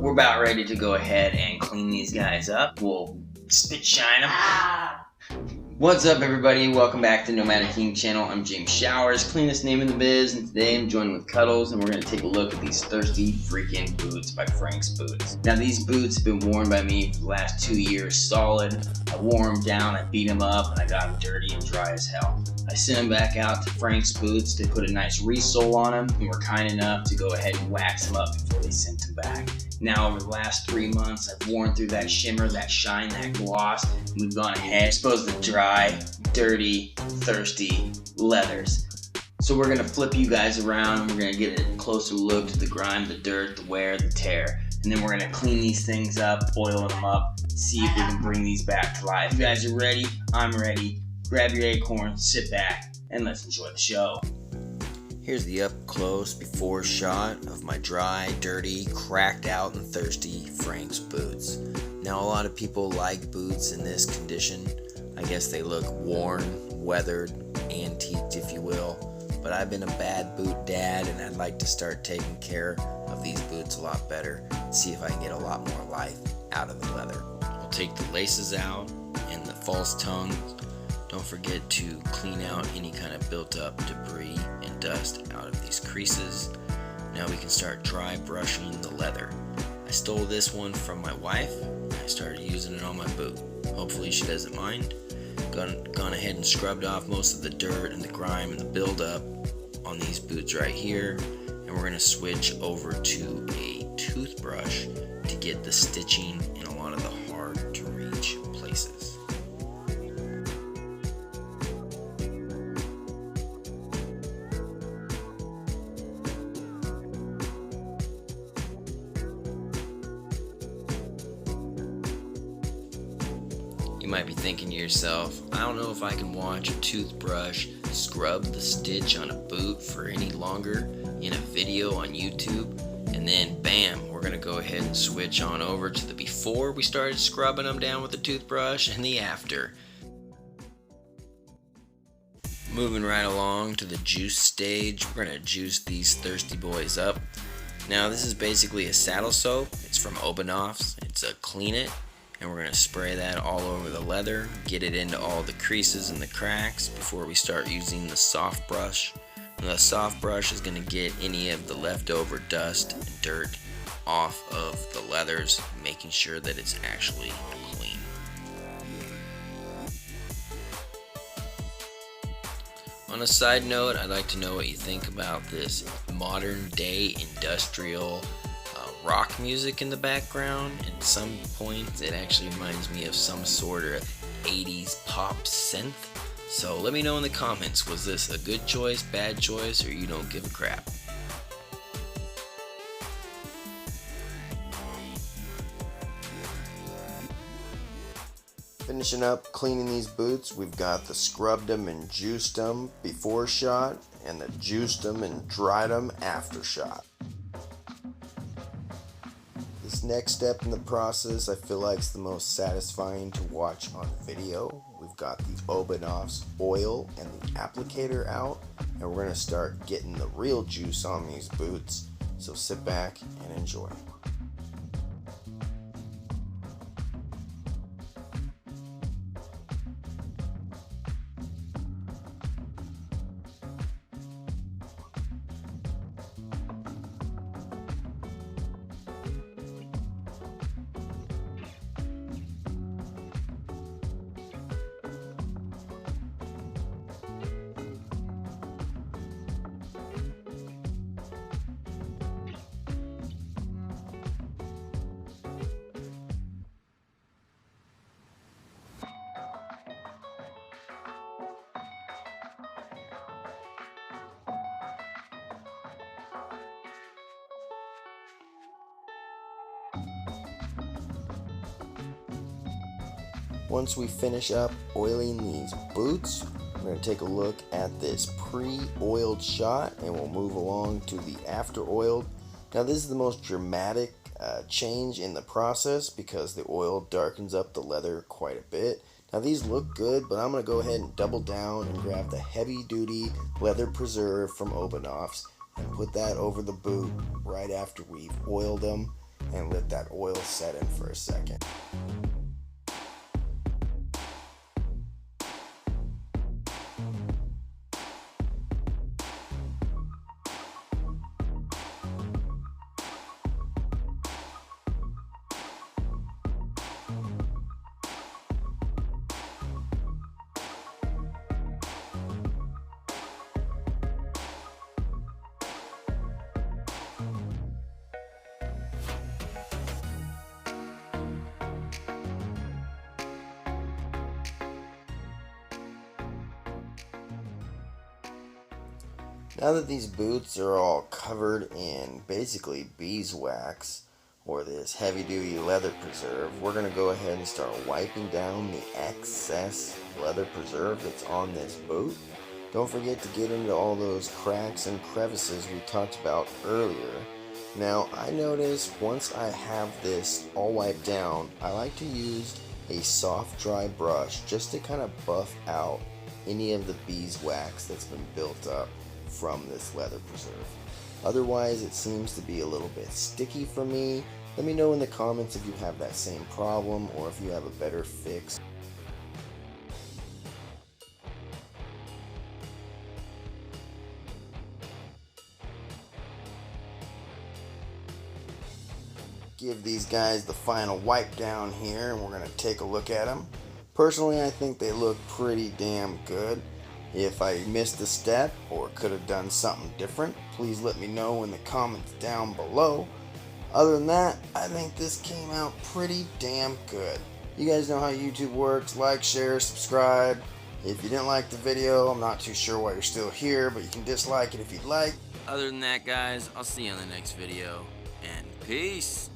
we're about ready to go ahead and clean these guys up. We'll spit shine them. What's up, everybody? Welcome back to Nomadic King channel. I'm James Showers, cleanest name in the biz, and today I'm joined with Cuddles, and we're going to take a look at these thirsty freaking boots by Frank's Boots. Now, these boots have been worn by me for the last 2 years solid. I wore them down, I beat them up, and I got them dirty and dry as hell. I sent them back out to Frank's Boots. They put a nice resole on them and were kind enough to go ahead and wax them up before they sent them back. Now, over the last 3 months, I've worn through that shimmer, that shine, that gloss, and we've gone ahead exposed the dry, dirty, thirsty leathers. So we're gonna flip you guys around and we're gonna get a closer look to the grime, the dirt, the wear, the tear. And then we're gonna clean these things up, oil them up, see if we can bring these back to life. If you guys are ready, I'm ready. Grab your acorn, sit back, and let's enjoy the show. Here's the up close before shot of my dry, dirty, cracked out and thirsty Frank's boots. Now, a lot of people like boots in this condition. I guess they look worn, weathered, antiqued if you will. But I've been a bad boot dad and I'd like to start taking care of these boots a lot better. See if I can get a lot more life out of the leather. I'll take the laces out and the false tongues. Don't forget to clean out any kind of built up debris and dust out of these creases. Now we can start dry brushing the leather. I stole this one from my wife. I started using it on my boot. Hopefully she doesn't mind. Gone ahead and scrubbed off most of the dirt and the grime and the buildup on these boots right here. And we're going to switch over to a toothbrush to get the stitching in a lot of the hard to reach places. You might be thinking to yourself, I don't know if I can watch a toothbrush scrub the stitch on a boot for any longer in a video on YouTube, and then bam, we're going to go ahead and switch on over to the before we started scrubbing them down with the toothbrush and the after. Moving right along to the juice stage, we're going to juice these thirsty boys up. Now, this is basically a saddle soap. It's from Obenauf. It's a clean it. And we're going to spray that all over the leather, get it into all the creases and the cracks before we start using the soft brush. And the soft brush is going to get any of the leftover dust and dirt off of the leathers, making sure that it's actually clean. On a side note, I'd like to know what you think about this modern day industrial rock music in the background. At some points it actually reminds me of some sort of 80s pop synth. So let me know in the comments, was this a good choice, bad choice, or you don't give a crap? Finishing up cleaning these boots, we've got the scrubbed them and juiced them before shot and the juiced them and dried them after shot. This next step in the process I feel like is the most satisfying to watch on video. We've got the Obenauf's oil and the applicator out, and we're going to start getting the real juice on these boots, so sit back and enjoy. Once we finish up oiling these boots, we're going to take a look at this pre-oiled shot and we'll move along to the after-oiled. Now, this is the most dramatic change in the process because the oil darkens up the leather quite a bit. Now, these look good, but I'm going to go ahead and double down and grab the heavy-duty leather preserve from Obenauf's and put that over the boot right after we've oiled them. and let that oil set in for a second. Now that these boots are all covered in basically beeswax, or this heavy-duty leather preserve, we're going to go ahead and start wiping down the excess leather preserve that's on this boot. Don't forget to get into all those cracks and crevices we talked about earlier. Now, I notice once I have this all wiped down, I like to use a soft, dry brush just to kind of buff out any of the beeswax that's been built up from this leather preserve. Otherwise, it seems to be a little bit sticky for me. Let me know in the comments if you have that same problem or if you have a better fix. Give these guys the final wipe down here, and we're going to take a look at them. Personally, I think they look pretty damn good. If I missed a step or could have done something different, please let me know in the comments down below. Other than that, I think this came out pretty damn good. You guys know how YouTube works. Like, share, subscribe. If you didn't like the video, I'm not too sure why you're still here, but you can dislike it if you'd like. Other than that, guys, I'll see you on the next video, and peace.